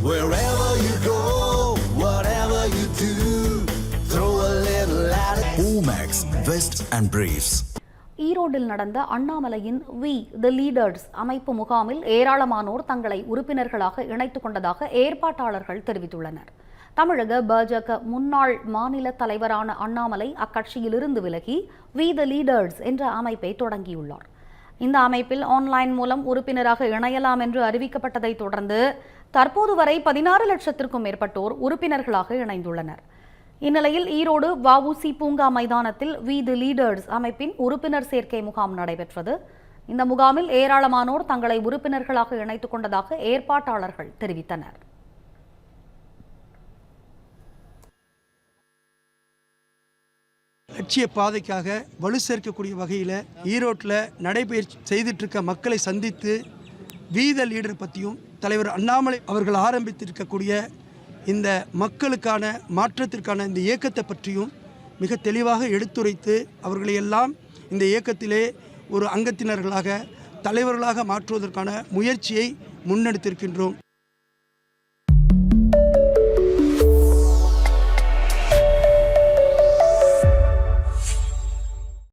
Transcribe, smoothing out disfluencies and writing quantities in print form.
Wherever you go, whatever you do, throw a little at it. Omax, Vest and Briefs. ஈரோடில் நடந்த அண்ணாமலையின் we the leaders அமைப்பு முகாமில் ஏராளமானோர் தங்களை உறுப்பினர்களாக இணைத்துக் கொண்டதாக ஏற்பாட்டாளர்கள் தெரிவித்துள்ளனர். தமிழக பாஜக முன்னாள் மாநில தலைவரான அண்ணாமலை அக்கட்சியிலிருந்து விலகி வி தி லீடர்ஸ் என்ற அமைப்பை தொடங்கியுள்ளார். இந்த அமைப்பில் ஆன்லைன் மூலம் உறுப்பினராக இணையலாம் என்று அறிவிக்கப்பட்டதை தொடர்ந்து தற்போது வரை 16 லட்சத்திற்கும் மேற்பட்டோர் உறுப்பினர்களாக இணைந்துள்ளனர். இந்நிலையில் ஈரோடு வஉசி பூங்கா மைதானத்தில் வி தி லீடர்ஸ் அமைப்பின் உறுப்பினர் சேர்க்கை முகாம் நடைபெற்றது. இந்த முகாமில் ஏராளமானோர் தங்களை உறுப்பினர்களாக இணைத்துக் கொண்டதாக ஏற்பாட்டாளர்கள் தெரிவித்தனர். லட்சிய பாதைக்காக வலு சேர்க்கக்கூடிய வகையில் ஈரோட்டில் நடைபயிற்சி செய்துட்டு இருக்க மக்களை சந்தித்து வி தி லீடர் பற்றியும் தலைவர் அண்ணாமலை அவர்கள் ஆரம்பித்திருக்கக்கூடிய இந்த மக்களுக்கான மாற்றத்திற்கான இந்த இயக்கத்தை பற்றியும் மிக தெளிவாக எடுத்துரைத்து அவர்களையெல்லாம் இந்த இயக்கத்திலே ஒரு அங்கத்தினர்களாக தலைவர்களாக மாற்றுவதற்கான முயற்சியை முன்னெடுத்திருக்கின்றோம்.